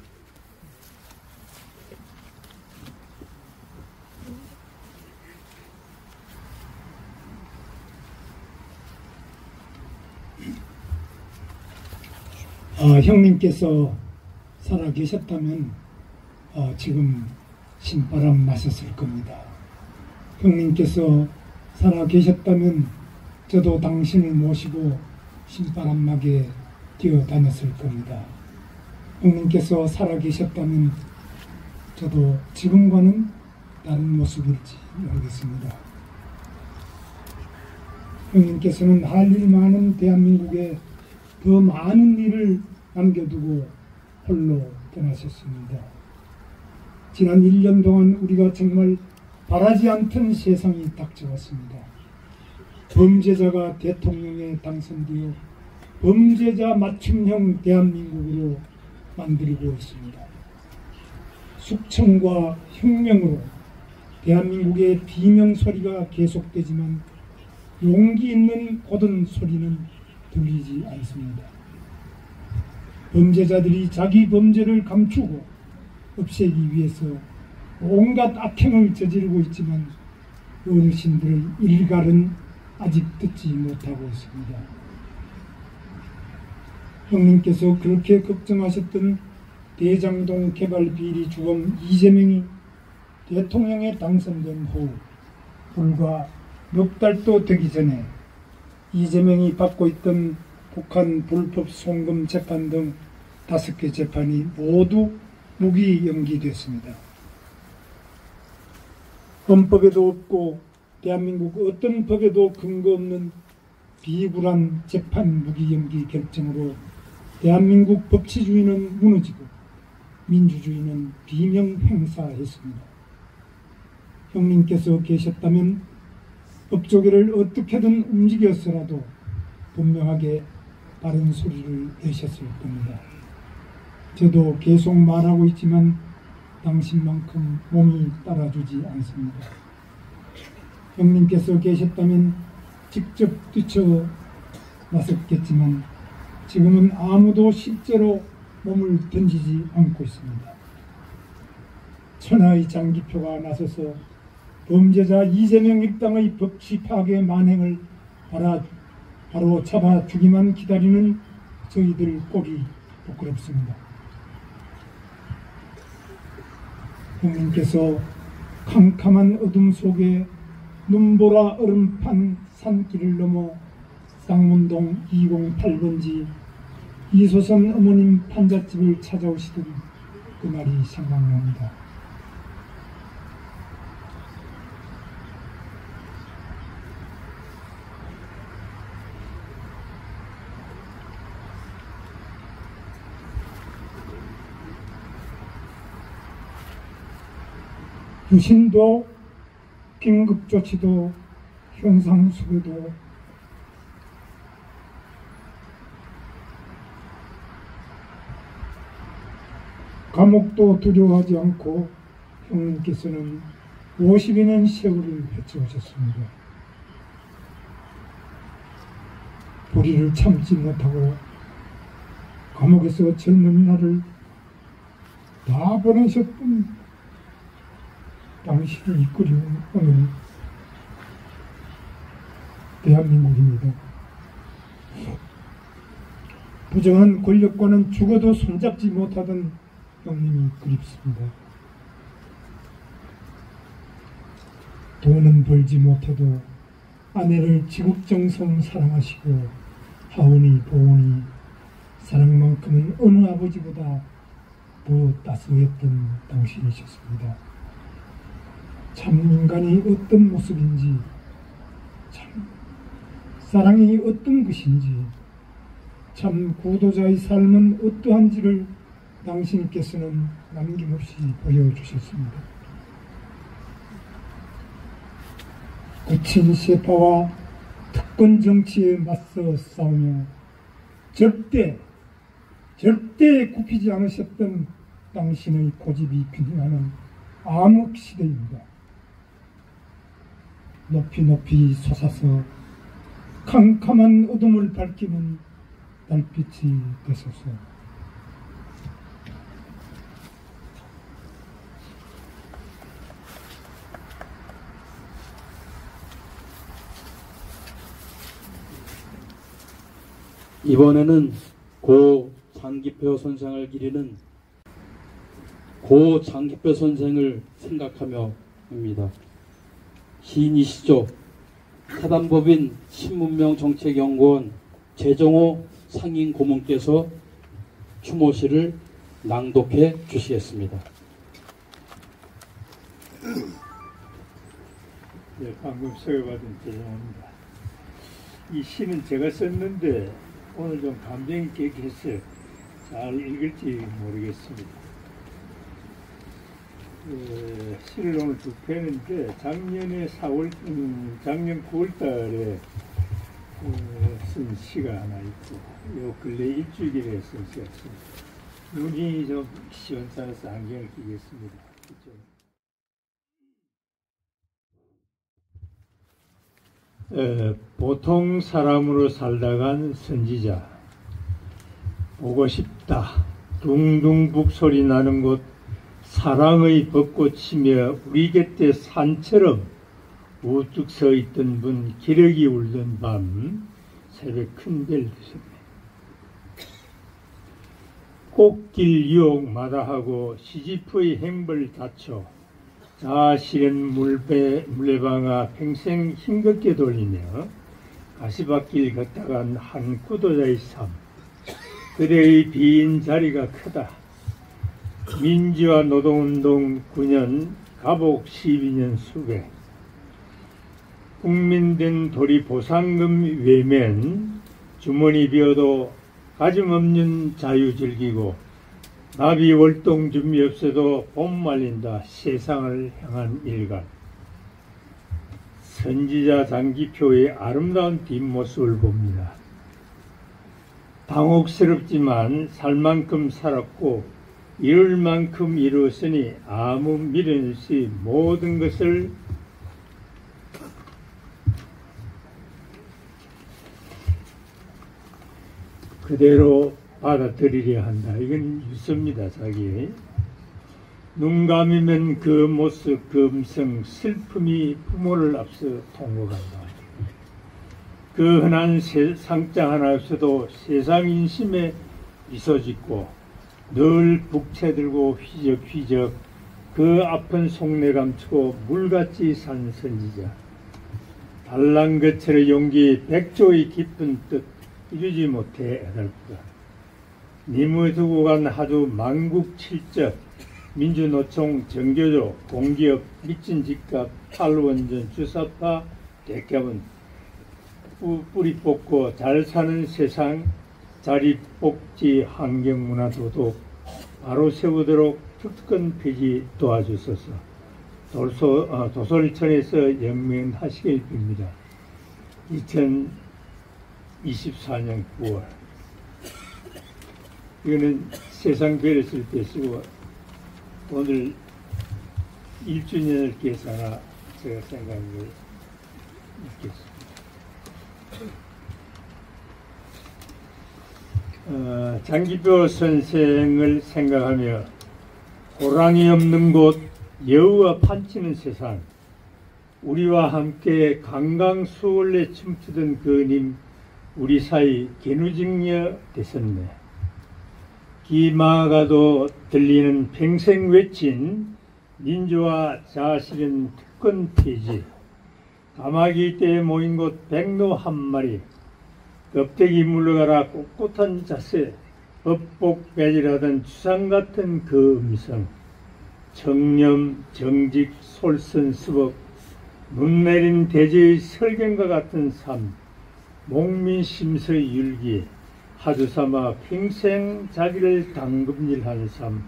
형님께서 살아 계셨다면 지금 신바람 마셨을 겁니다. 형님께서 살아 계셨다면 저도 당신을 모시고 신바람막에 뛰어다녔을 겁니다. 형님께서 살아 계셨다면 저도 지금과는 다른 모습일지 모르겠습니다. 형님께서는 할 일 많은 대한민국에 더 많은 일을 남겨두고 홀로 떠나셨습니다. 지난 1년 동안 우리가 정말 바라지 않던 세상이 닥쳐왔습니다. 범죄자가 대통령에 당선되어 범죄자 맞춤형 대한민국으로 만들고 있습니다. 숙청과 혁명으로 대한민국의 비명 소리가 계속되지만 용기 있는 고든 소리는 들리지 않습니다. 범죄자들이 자기 범죄를 감추고 없애기 위해서 온갖 악행을 저지르고 있지만 어르신들의 일갈은 아직 듣지 못하고 있습니다. 형님께서 그렇게 걱정하셨던 대장동 개발 비리 주범 이재명이 대통령에 당선된 후 불과 몇 달도 되기 전에 이재명이 받고 있던 북한 불법 송금 재판 등 5개 재판이 모두 무기 연기됐습니다. 헌법에도 없고 대한민국 어떤 법에도 근거 없는 비굴한 재판 무기 연기 결정으로 대한민국 법치주의는 무너지고 민주주의는 비명행사했습니다. 형님께서 계셨다면 법조계를 어떻게든 움직여서라도 분명하게 바른 소리를 내셨을 겁니다. 저도 계속 말하고 있지만 당신만큼 몸이 따라주지 않습니다. 형님께서 계셨다면 직접 뛰쳐 나섰겠지만 지금은 아무도 실제로 몸을 던지지 않고 있습니다. 천하의 장기표가 나서서 범죄자 이재명 일당의 법치 파괴 만행을 바로 잡아주기만 기다리는 저희들 꼴이 부끄럽습니다. 형님께서 캄캄한 어둠 속에 눈보라 얼음판 산길을 넘어 쌍문동 208번지 이소선 어머님 판잣집을 찾아오시던 그 날이 생각납니다. 유신도 긴급조치도 현상수배도 감옥도 두려워하지 않고 형님께서는 50여년 세월을 헤쳐오셨습니다. 불의를 참지 못하고 감옥에서 젊은 날을 다 보내셨던 당신이 이끌어온 오늘 대한민국입니다. 부정한 권력과는 죽어도 손잡지 못하던 형님이 그립습니다. 돈은 벌지 못해도 아내를 지극정성 사랑하시고 하오니 보오니 사랑만큼은 어느 아버지보다 더 따스했던 당신이셨습니다. 참 인간이 어떤 모습인지, 참 사랑이 어떤 것인지, 참 구도자의 삶은 어떠한지를 당신께서는 남김없이 보여주셨습니다. 거친 세파와 특권 정치에 맞서 싸우며 절대 굽히지 않으셨던 당신의 고집이 균형하는 암흑시대입니다. 높이 높이 솟아서 캄캄한 어둠을 밝히는 달빛이 되소서. 이번에는 고 장기표 선생을 기리는 고 장기표 선생을 생각하며 합니다. 시인이시죠. 사단법인 신문명정책연구원 재정호 상임 고문께서 추모시를 낭독해 주시겠습니다. 네, 방금 소개받은 재정호입니다. 이 시는 제가 썼는데 오늘 좀 감정 있게 했어요. 잘 읽을지 모르겠습니다. 시를 오늘 쭉 펴는데 작년 9월 달에 쓴 시가 하나 있고 요 근래 일주일에 쓴 시가 있습니다. 눈이 좀 시원찮아서 안경을 끼겠습니다. 보통 사람으로 살다간 선지자, 보고 싶다, 둥둥 북소리 나는 곳, 사랑의 벚꽃이며 우리 곁에 산처럼 우뚝 서 있던 분, 기러기 울던 밤, 새벽 큰 별 드셨네. 꽃길 유혹 마다하고 시지프의 행벌 다쳐 자아실현 물레방아 평생 힘겹게 돌리며 가시밭길 걷다간 한 구도자의 삶. 그대의 빈 자리가 크다. 민주화 노동운동 9년, 가복 12년 수배. 국민된 도리 보상금 외면, 주머니 비어도 가짐 없는 자유 즐기고, 나비 월동 준비 없어도 봄 말린다 세상을 향한 일관. 선지자 장기표의 아름다운 뒷모습을 봅니다. 당혹스럽지만 살 만큼 살았고 이룰 만큼 이루었으니 아무 미련 없이 모든 것을 그대로 받아들이려 한다. 이건 유서입니다. 자기. 눈 감으면 그 모습, 그 음성, 슬픔이 부모를 앞서 통곡한다. 그 흔한 상장 하나 없어도 세상 인심에 미소 짓고 늘 북채 들고 휘적휘적 그 아픈 속내 감추고 물같이 산 선지자. 달랑거철의 용기 백조의 깊은 뜻 이루지 못해 애달프다. 님을 두고 간 하두 만국칠적 민주노총 정교조 공기업 미친 집값 탈원전 주사파 대기업은 뿌리 뽑고 잘 사는 세상 자립복지 환경문화 도덕 바로 세우도록 특권 폐지 도와주소서. 도솔천에서 영명하시길 빕니다. 2024년 9월. 이거는 세상 별했을 때 쓰고 오늘 1주년을 계산하 제가 생각을 읽겠습니다. 장기표 선생을 생각하며 호랑이 없는 곳 여우가 판치는 세상 우리와 함께 강강수월래 춤추던 그님 우리 사이 개누직녀 되셨네. 기마가도 들리는 평생 외친 민주화 자아실현 특권 폐지 까마귀 떼에 모인 곳 백로 한 마리 껍데기 물러가라 꼿꼿한 자세 법복 배질하던 추상 같은 그 음성 정념 정직 솔선수범 눈 내린 대제의 설경과 같은 삶 목민심서의 율기 하두삼아 평생 자기를 당금질하는 삶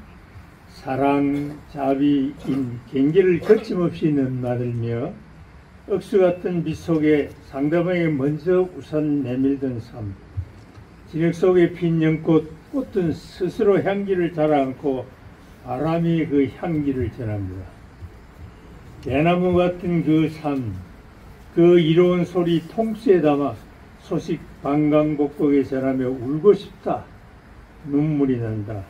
사랑, 자비, 인, 경계를 거침없이 넘나들며 억수 같은 빛 속에 상대방에 먼저 우선 내밀던 삶 진흙 속에 핀 연꽃 꽃은 스스로 향기를 자라안고 바람이 그 향기를 전합니다. 대나무 같은 그 삶, 그 이로운 소리 통수에 담아 소식 방강복곡에 전하며 울고 싶다. 눈물이 난다.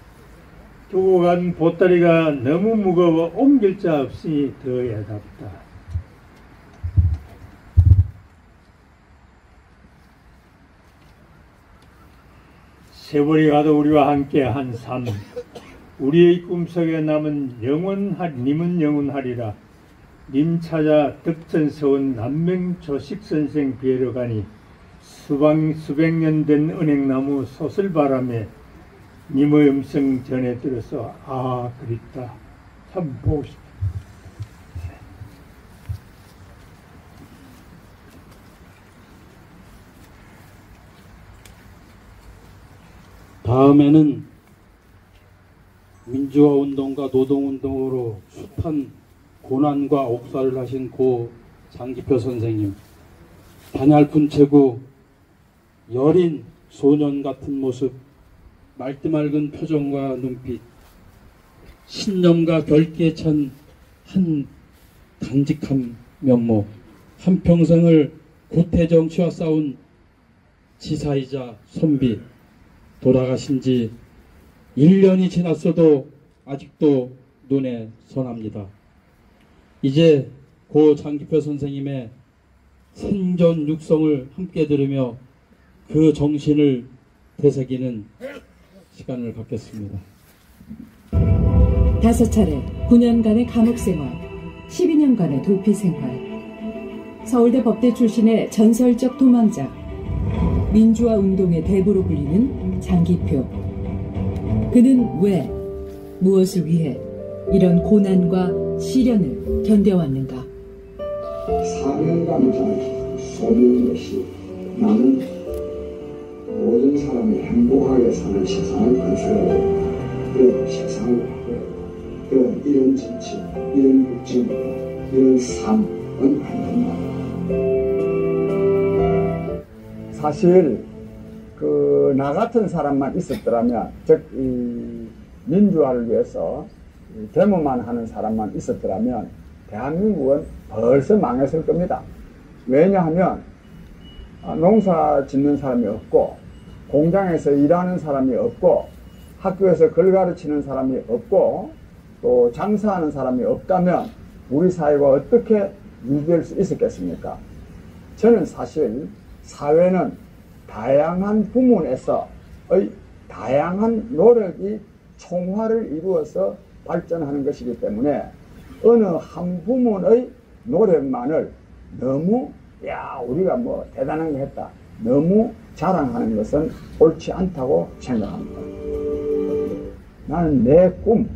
두고 간 보따리가 너무 무거워 옮길 자 없으니 더 애답다. 세월이 가도 우리와 함께 한 삶, 우리의 꿈속에 남은 님은 영원하리라. 님 찾아 덕천서원 남명조식선생 뵈러 가니 수백 년 된 은행나무 소설바람에 님의 음성 전해 들어서 아 그립다 참 보고 싶다. 다음에는 민주화 운동과 노동 운동으로 숱한 고난과 옥살을 하신 고 장기표 선생님, 단얄픈 체구, 여린 소년 같은 모습, 말띠맑은 표정과 눈빛, 신념과 결기에 찬 한 강직한 면모, 한평생을 구태 정치와 싸운 지사이자 선비, 돌아가신 지 1년이 지났어도 아직도 눈에 선합니다. 이제 고 장기표 선생님의 생전 육성을 함께 들으며 그 정신을 되새기는 시간을 갖겠습니다. 5차례 9년간의 감옥 생활, 12년간의 도피 생활, 서울대 법대 출신의 전설적 도망자, 민주화 운동의 대부로 불리는 장기표. 그는 왜, 무엇을 위해 이런 고난과 시련을 견뎌왔는가? 사명감을 쏟는 것이 나는 모든 사람이 행복하게 사는 세상을 건설하고 그런 세상을 바꾸고 그런 이런 정치, 이런 국정, 이런 삶은 안 된다. 사실 나 같은 사람만 있었더라면, 즉 이 민주화를 위해서 데모만 하는 사람만 있었더라면 대한민국은 벌써 망했을 겁니다. 왜냐하면 농사 짓는 사람이 없고, 공장에서 일하는 사람이 없고, 학교에서 글 가르치는 사람이 없고, 또 장사하는 사람이 없다면 우리 사회가 어떻게 유지될 수 있었겠습니까? 저는 사실 사회는 다양한 부문에서의 다양한 노력이 총화를 이루어서 발전하는 것이기 때문에 어느 한 부문의 노력만을 너무 우리가 뭐 대단한 거 했다, 너무 자랑하는 것은 옳지 않다고 생각합니다. 나는 내 꿈,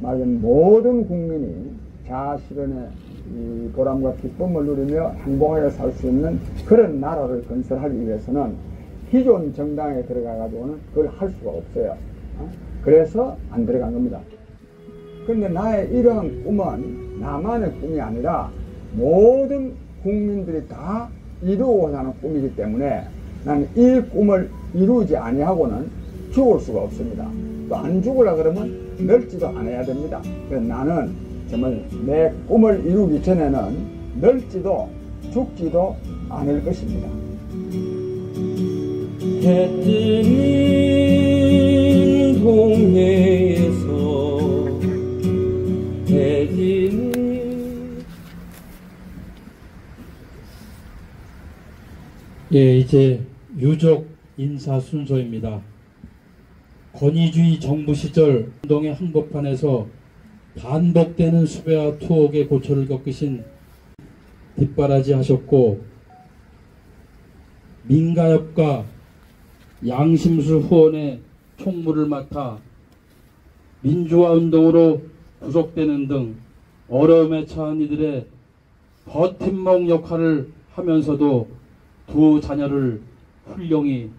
말하자면 모든 국민이 자아실현의 이 보람과 기쁨을 누리며 행복하게 살 수 있는 그런 나라를 건설하기 위해서는 기존 정당에 들어가가지고는 그걸 할 수가 없어요. 그래서 안 들어간 겁니다. 그런데 나의 이러한 꿈은 나만의 꿈이 아니라 모든 국민들이 다 이루고자 하는 꿈이기 때문에 나는 이 꿈을 이루지 아니하고는 죽을 수가 없습니다. 또 안 죽으려 그러면 늙지도 않아야 됩니다. 그래서 나는 정말 내 꿈을 이루기 전에는 늙지도 죽지도 않을 것입니다. 해 뜨는 동네에서 해 지는 예, 이제 유족 인사 순서입니다. 권위주의 정부 시절 운동의 한복판에서 반복되는 수배와 투옥의 고초를 겪으신 뒷바라지 하셨고, 민가협과 양심수 후원의 총무를 맡아 민주화 운동으로 구속되는 등 어려움에 처한 이들의 버팀목 역할을 하면서도 두 자녀를 훌륭히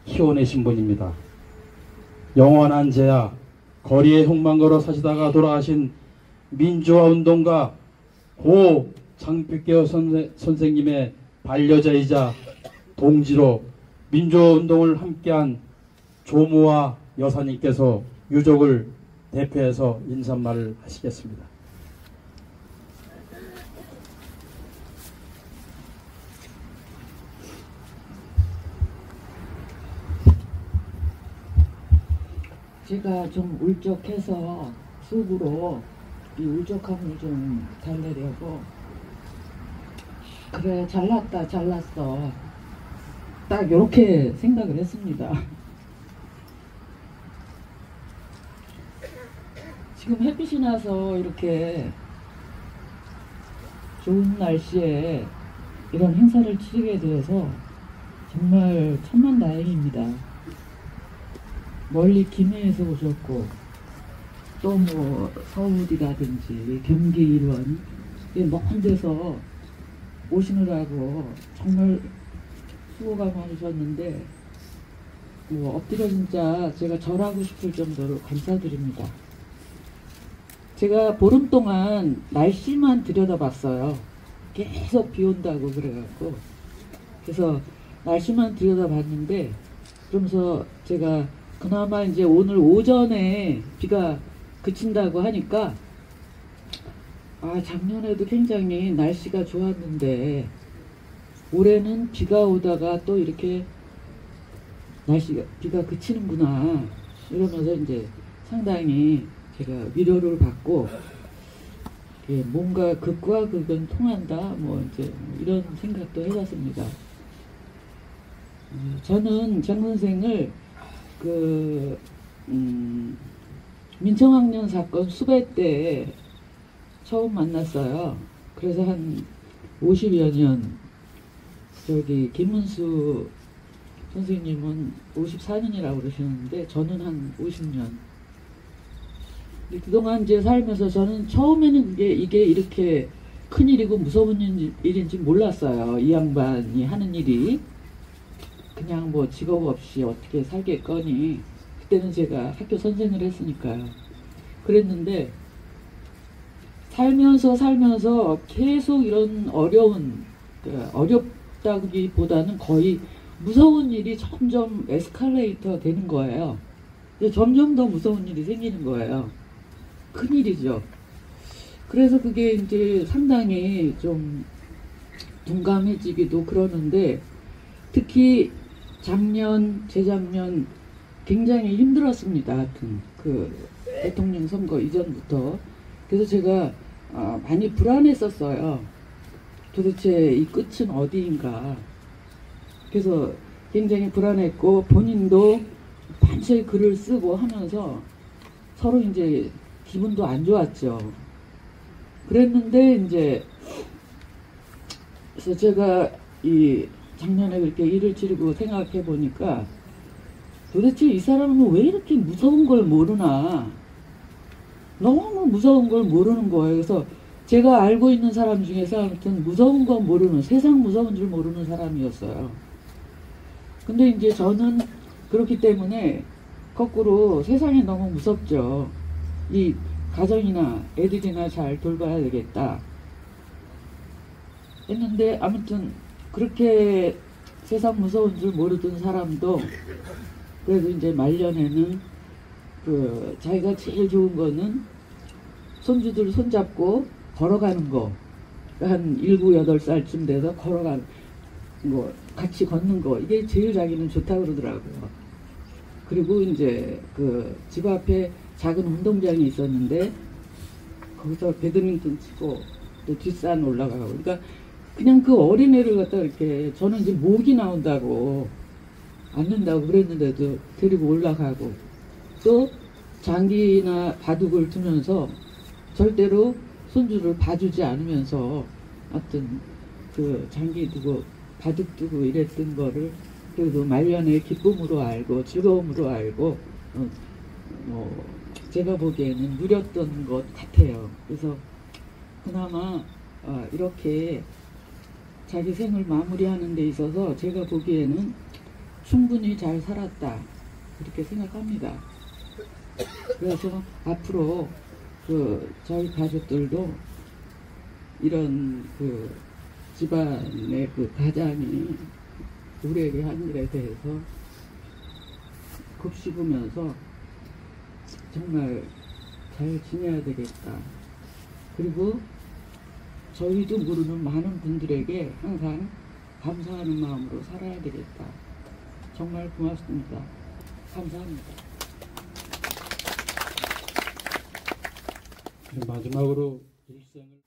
키워내신 분입니다. 영원한 제야, 거리에 흉만 걸어 사시다가 돌아가신 민주화 운동가 고 장필계호 선생님의 반려자이자 동지로 민주화 운동을 함께한 조무아 여사님께서 유족을 대표해서 인사말을 하시겠습니다. 제가 좀 울적해서 속으로 이 울적함을 좀 달래려고, 그래 잘났다 잘났어, 딱 이렇게 생각을 했습니다. 지금 햇빛이 나서 이렇게 좋은 날씨에 이런 행사를 치르게 돼서 정말 천만다행입니다. 멀리 김해에서 오셨고, 또 뭐 서울이라든지 경기 일원 먼 데서 오시느라고 정말 수고가 많으셨는데, 뭐 엎드려 진짜 제가 절하고 싶을 정도로 감사드립니다. 제가 보름 동안 날씨만 들여다봤어요. 계속 비 온다고 그래갖고, 그래서 날씨만 들여다봤는데, 그러면서 제가 그나마 이제 오늘 오전에 비가 그친다고 하니까, 작년에도 굉장히 날씨가 좋았는데 올해는 비가 오다가 또 이렇게 비가 그치는구나 이러면서 이제 상당히 제가 위로를 받고, 뭔가 극과 극은 통한다 뭐 이제 이런 생각도 해봤습니다. 저는 장 선생을 민청학년 사건 수배 때 처음 만났어요. 그래서 한 50여 년, 저기 김문수 선생님은 54년이라고 그러시는데 저는 한 50년. 그동안 이제 살면서 저는 처음에는 이게 이렇게 큰 일이고 무서운 일인지 몰랐어요. 이 양반이 하는 일이. 그냥 뭐 직업 없이 어떻게 살겠거니. 그때는 제가 학교 선생을 했으니까요. 그랬는데 살면서 계속 이런 어렵다기보다는 거의 무서운 일이 점점 에스컬레이터 되는 거예요. 점점 더 무서운 일이 생기는 거예요. 큰일이죠. 그래서 그게 이제 상당히 좀 둔감해지기도 그러는데, 특히 재작년 굉장히 힘들었습니다. 하여튼 그 대통령 선거 이전부터. 그래서 제가 많이 불안했었어요. 도대체 이 끝은 어디인가. 그래서 굉장히 불안했고, 본인도 반드시 글을 쓰고 하면서 서로 이제 기분도 안 좋았죠. 그랬는데 이제 그래서 제가 이 작년에 그렇게 일을 치르고 생각해 보니까 도대체 이 사람은 왜 이렇게 무서운 걸 모르나. 너무 무서운 걸 모르는 거예요. 그래서 제가 알고 있는 사람 중에서 아무튼 무서운 거 모르는, 세상 무서운 줄 모르는 사람이었어요. 근데 이제 저는 그렇기 때문에 거꾸로 세상이 너무 무섭죠. 이 가정이나 애들이나 잘 돌봐야 되겠다 했는데, 아무튼 그렇게 세상 무서운 줄 모르던 사람도 그래도 이제 말년에는 그 자기가 제일 좋은 거는 손주들 손잡고 걸어가는 거. 한 7, 8살쯤 돼서 걸어가는 거, 같이 걷는 거, 이게 제일 자기는 좋다고 그러더라고요. 그리고 이제 그 집 앞에 작은 운동장이 있었는데 거기서 배드민턴 치고 또 뒷산 올라가고, 그러니까 그냥 그 어린애를 갖다 이렇게, 저는 이제 목이 나온다고 안 된다고 그랬는데도 데리고 올라가고, 또 장기나 바둑을 두면서 절대로 손주를 봐주지 않으면서 하여튼 그 장기 두고 바둑 두고 이랬던 거를 그래도 말년의 기쁨으로 알고 즐거움으로 알고 제가 보기에는 누렸던 것 같아요. 그래서 그나마 이렇게 자기 생을 마무리하는 데 있어서 제가 보기에는 충분히 잘 살았다, 그렇게 생각합니다. 그래서 앞으로 저희 가족들도 이런 그 집안의 그 가장이 우리에게 한 일에 대해서 곱씹으면서 정말 잘 지내야 되겠다. 그리고 저희도 모르는 많은 분들에게 항상 감사하는 마음으로 살아야 되겠다. 정말 고맙습니다. 감사합니다. 마지막으로 일생을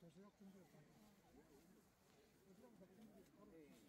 도시락 준비했다. 도시락 준비 바로.